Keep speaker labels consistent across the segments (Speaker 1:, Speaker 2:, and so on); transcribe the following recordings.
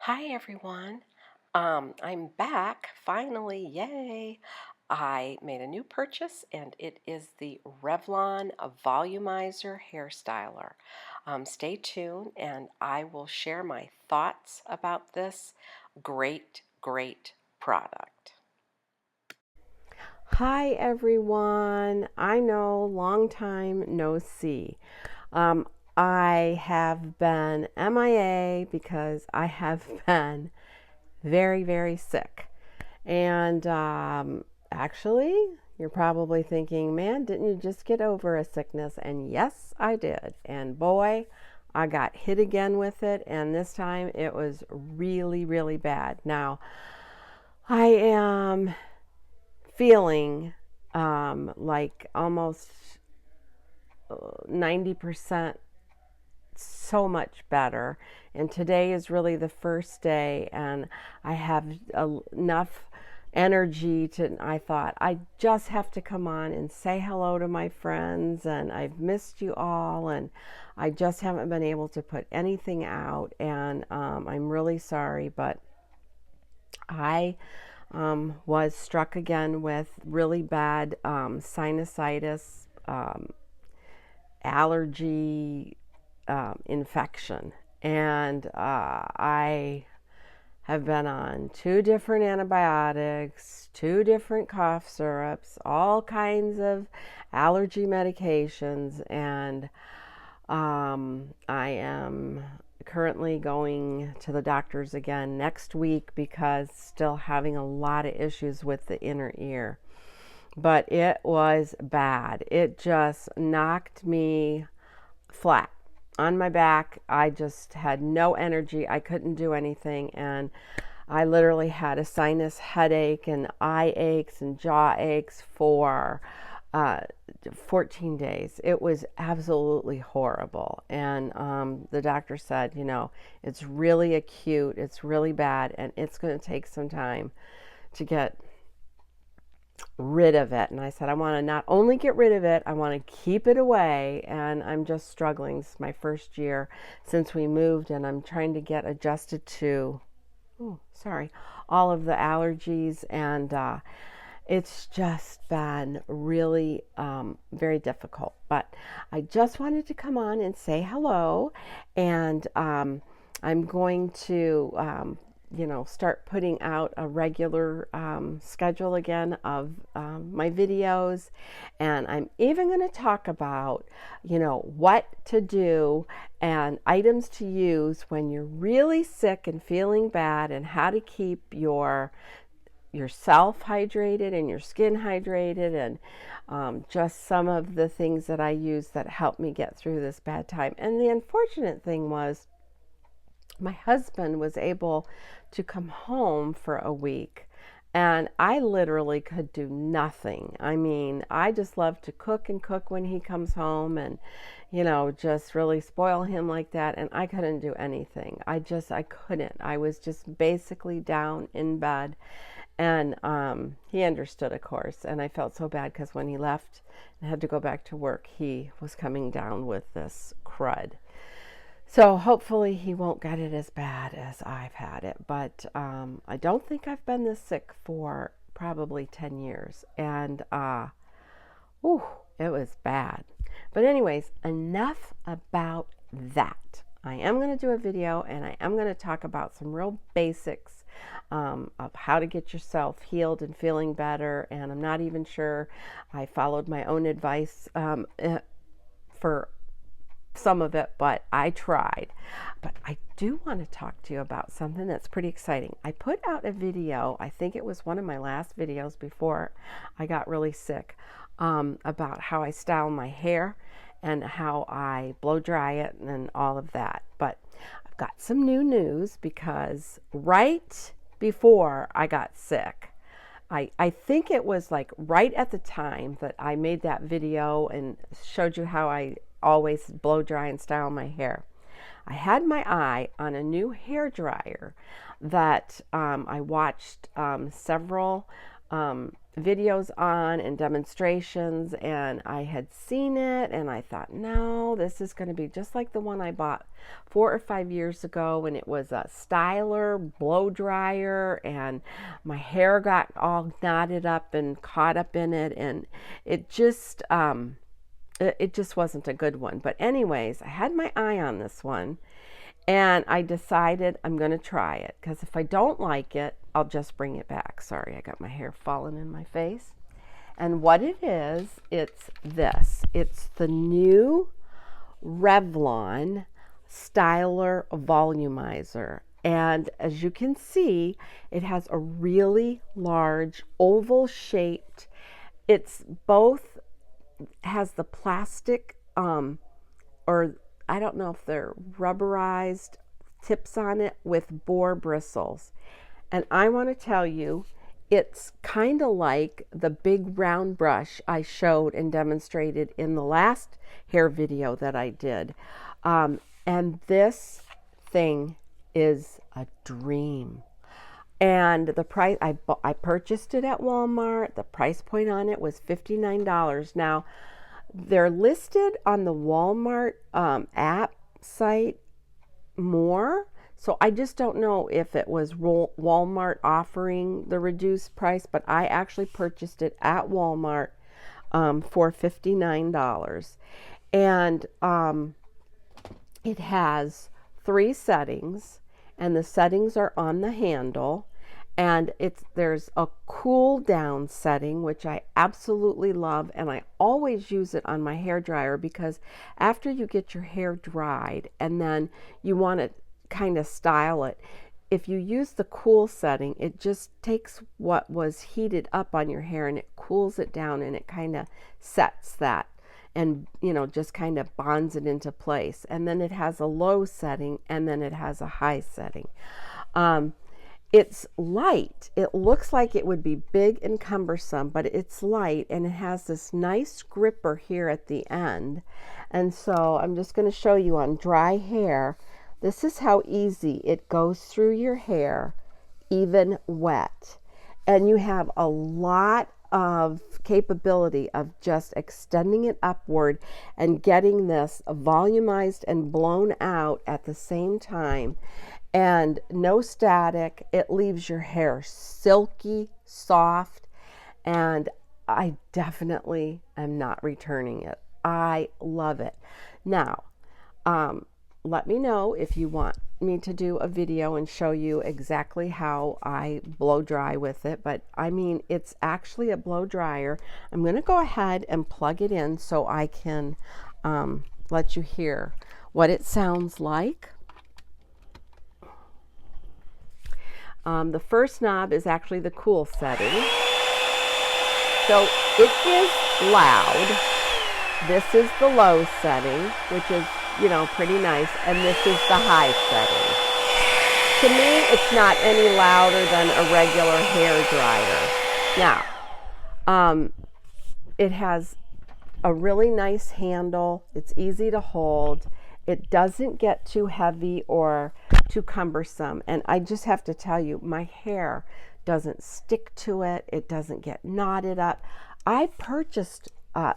Speaker 1: Hi everyone. I'm back finally. Yay. I made a new purchase and it is the Revlon Volumizer Hair Styler. Stay tuned and I will share my thoughts about this great product.
Speaker 2: Hi everyone. I know, long time no see. Um, I have been MIA because I have been very sick. And actually, you're probably thinking, man, didn't you just get over a sickness? And yes, I did. And boy, I got hit again with it. And this time it was really bad. Now, I am feeling like almost 90% so much better. And today is really the first day, and I have enough energy to, I thought, I just have to come on and say hello to my friends, and I've missed you all, and I just haven't been able to put anything out, and I'm really sorry, but I was struck again with really bad sinusitis, allergy infection. And I have been on 2 different antibiotics, 2 different cough syrups, all kinds of allergy medications, and I am currently going to the doctors again next week because still having a lot of issues with the inner ear. But it was bad. It just knocked me flat on my back. I just had no energy. I couldn't do anything. And I literally had a sinus headache and eye aches and jaw aches for uh, 14 days. It was absolutely horrible. And the doctor said, it's really acute, it's really bad, and it's going to take some time to get rid of it. And I said, I want to not only get rid of it, I want to keep it away. And I'm just struggling. This is my first year since we moved, and I'm trying to get adjusted to, all of the allergies. And it's just been really very difficult. But I just wanted to come on and say hello. And I'm going to start putting out a regular schedule again of my videos. And I'm even going to talk about, what to do and items to use when you're really sick and feeling bad, and how to keep yourself hydrated and your skin hydrated, and just some of the things that I use that helped me get through this bad time. And the unfortunate thing was, my husband was able to come home for a week, and I literally could do nothing. I mean, I just love to cook and cook when he comes home, and just really spoil him like that. And I couldn't do anything. I couldn't. I was just basically down in bed. And he understood, of course. And I felt so bad because when he left and had to go back to work, he was coming down with this crud. So hopefully he won't get it as bad as I've had it. But I don't think I've been this sick for probably 10 years. And it was bad. But anyways, enough about that. I am going to do a video, and I am going to talk about some real basics of how to get yourself healed and feeling better. And I'm not even sure I followed my own advice for some of it, but I tried. But I do want to talk to you about something that's pretty exciting. I put out a video, I think it was one of my last videos before I got really sick, about how I style my hair and how I blow dry it and all of that. But I've got some new news, because right before I got sick, I think it was like right at the time that I made that video and showed you how I always blow dry and style my hair, I had my eye on a new hair dryer that I watched several videos on and demonstrations, and I had seen it and I thought, no, this is going to be just like the one I bought 4 or 5 years ago when it was a styler blow dryer and my hair got all knotted up and caught up in it, and it just wasn't a good one. But anyways, I had my eye on this one and I decided I'm going to try it, because if I don't like it, I'll just bring it back. Sorry, I got my hair falling in my face. And what it is, it's this. It's the new Revlon Styler Volumizer. And as you can see, it has a really large oval shaped, it's both has the plastic or I don't know if they're rubberized tips on it with boar bristles. And I want to tell you, it's kind of like the big round brush I showed and demonstrated in the last hair video that I did. And this thing is a dream. And the price, I purchased it at Walmart. The price point on it was $59. Now, they're listed on the Walmart app site more. So I just don't know if it was Walmart offering the reduced price, but I actually purchased it at Walmart for $59. And it has 3 settings, and the settings are on the handle. And there's a cool down setting, which I absolutely love, and I always use it on my hair dryer, because after you get your hair dried and then you want to kind of style it, if you use the cool setting, it just takes what was heated up on your hair and it cools it down, and it kind of sets that and just kind of bonds it into place. And then it has a low setting, and then it has a high setting. It's light. It looks like it would be big and cumbersome, but it's light, and it has this nice gripper here at the end. And so I'm just going to show you on dry hair. This is how easy it goes through your hair, even wet. And you have a lot of capability of just extending it upward and getting this volumized and blown out at the same time. And no static. It leaves your hair silky, soft, and I definitely am not returning it. I love it. Now, let me know if you want me to do a video and show you exactly how I blow dry with it. But I mean, it's actually a blow dryer. I'm going to go ahead and plug it in so I can let you hear what it sounds like. The first knob is actually the cool setting. So it is loud. This is the low setting, which is, pretty nice. And this is the high setting. To me, it's not any louder than a regular hair dryer. Now, it has a really nice handle. It's easy to hold. It doesn't get too heavy or too cumbersome. And I just have to tell you, my hair doesn't stick to it. It doesn't get knotted up. I purchased a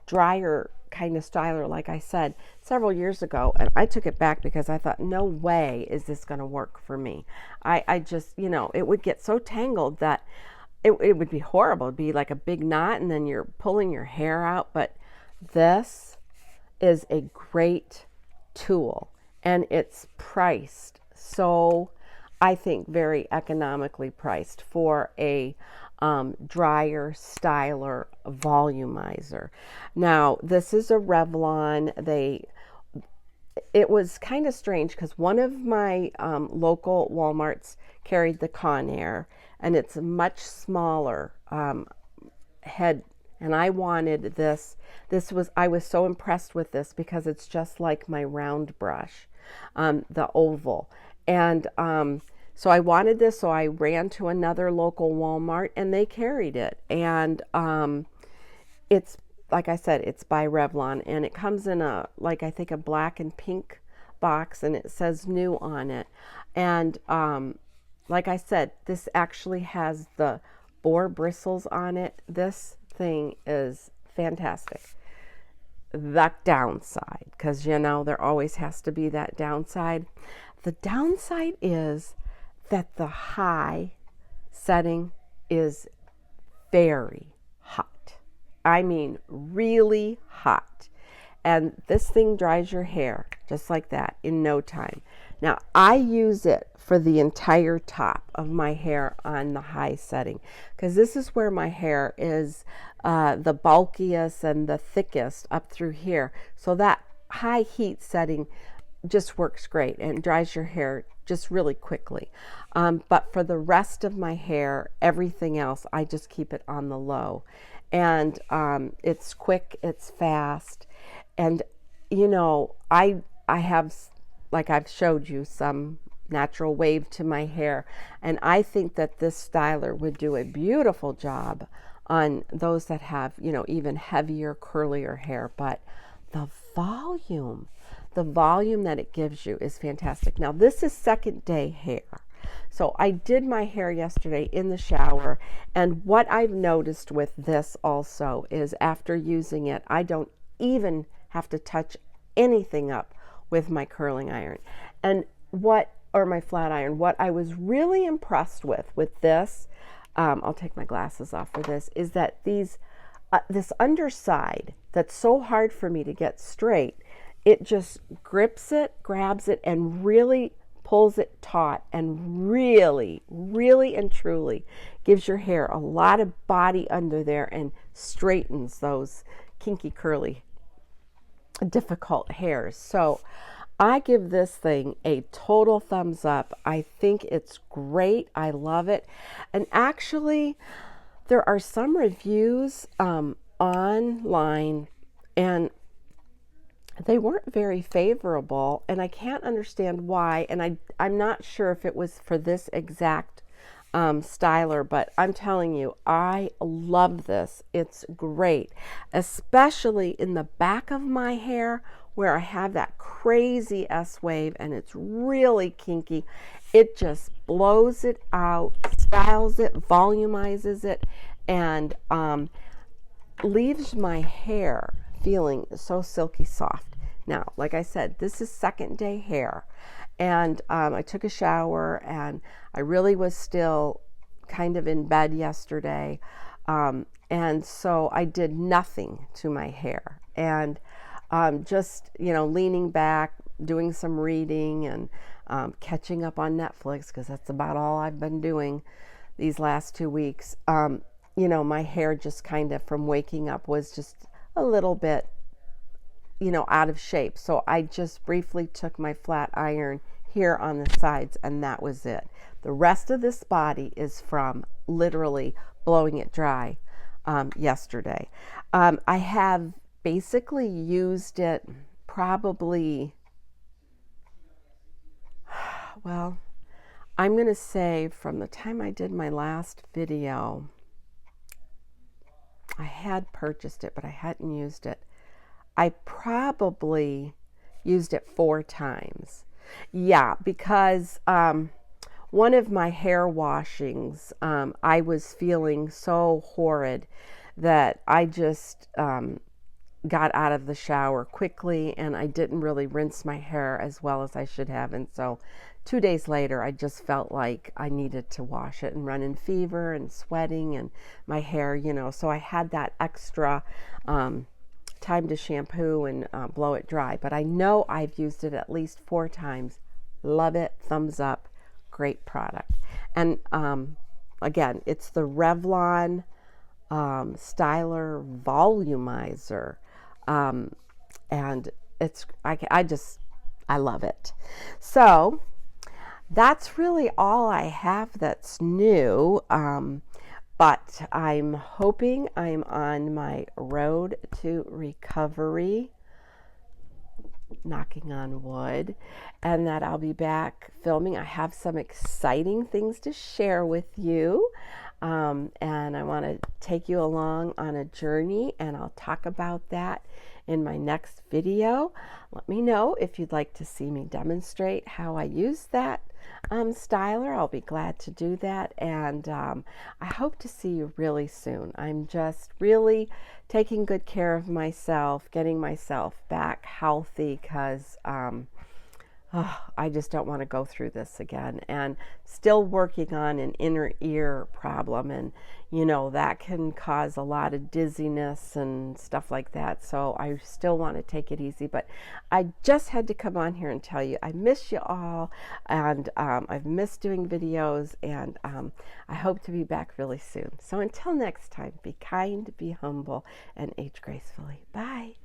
Speaker 2: dryer kind of styler, like I said, several years ago, and I took it back because I thought, no way is this going to work for me. I just, it would get so tangled that it would be horrible. It'd be like a big knot, and then you're pulling your hair out. But this is a great tool, and it's priced so, I think, very economically priced for a dryer styler volumizer. Now, this is a Revlon. It was kind of strange because one of my local Walmarts carried the Conair, and it's a much smaller head. And I wanted this. I was so impressed with this because it's just like my round brush, the oval. And so I wanted this, so I ran to another local Walmart, and they carried it. And it's, like I said, it's by Revlon, and it comes in I think a black and pink box, and it says new on it. And like I said, this actually has the boar bristles on it. This thing is fantastic. The downside, because you know there always has to be that downside. The downside is that the high setting is very hot. I mean, really hot. And this thing dries your hair just like that in no time. Now, I use it for the entire top of my hair on the high setting because this is where my hair is the bulkiest and the thickest up through here. So that high heat setting just works great and dries your hair just really quickly. But for the rest of my hair, everything else, I just keep it on the low. And it's quick, it's fast. And, you know, I have, like I've showed you, some natural wave to my hair. And I think that this styler would do a beautiful job on those that have, you know, even heavier, curlier hair. But the volume, the volume that it gives you is fantastic. Now, this is second day hair. So I did my hair yesterday in the shower, and what I've noticed with this also is after using it, I don't even have to touch anything up with my curling iron and or my flat iron. What I was really impressed with this, I'll take my glasses off for this, is that this underside that's so hard for me to get straight, it just grips it, grabs it, and really pulls it taut, and really, really and truly gives your hair a lot of body under there and straightens those kinky, curly, difficult hairs. So I give this thing a total thumbs up. I think it's great. I love it. And actually, there are some reviews online, and they weren't very favorable, and I can't understand why. And I'm not sure if it was for this exact styler, but I'm telling you, I love this. It's great, especially in the back of my hair where I have that crazy S wave and it's really kinky. It just blows it out, styles it, volumizes it, and leaves my hair feeling so silky soft. Now, like I said, this is second day hair, and I took a shower, and I really was still kind of in bed yesterday, and so I did nothing to my hair, and just, you know, leaning back, doing some reading, and catching up on Netflix, because that's about all I've been doing these last 2 weeks. You know, my hair just kind of from waking up was just a little bit, you know, out of shape. So I just briefly took my flat iron here on the sides, and that was it. The rest of this body is from literally blowing it dry yesterday. I have basically used it probably, well, I'm going to say from the time I did my last video, I had purchased it, but I hadn't used it. I probably used it 4 times. Yeah, because one of my hair washings, I was feeling so horrid that I just got out of the shower quickly, and I didn't really rinse my hair as well as I should have. And so 2 days later, I just felt like I needed to wash it, and running fever and sweating, and my hair, you know, so I had that extra time to shampoo and blow it dry. But I know I've used it at least 4 times. Love it. Thumbs up. Great product. And again, it's the Revlon Styler Volumizer. And it's, I love it. So that's really all I have that's new. But I'm hoping I'm on my road to recovery, knocking on wood, and that I'll be back filming. I have some exciting things to share with you, and I want to take you along on a journey, and I'll talk about that in my next video. Let me know if you'd like to see me demonstrate how I use that styler. I'll be glad to do that, and I hope to see you really soon. I'm just really taking good care of myself, getting myself back healthy, because I just don't want to go through this again. And still working on an inner ear problem, and that can cause a lot of dizziness and stuff like that. So I still want to take it easy, but I just had to come on here and tell you I miss you all, and I've missed doing videos, and I hope to be back really soon. So until next time, be kind, be humble, and age gracefully. Bye.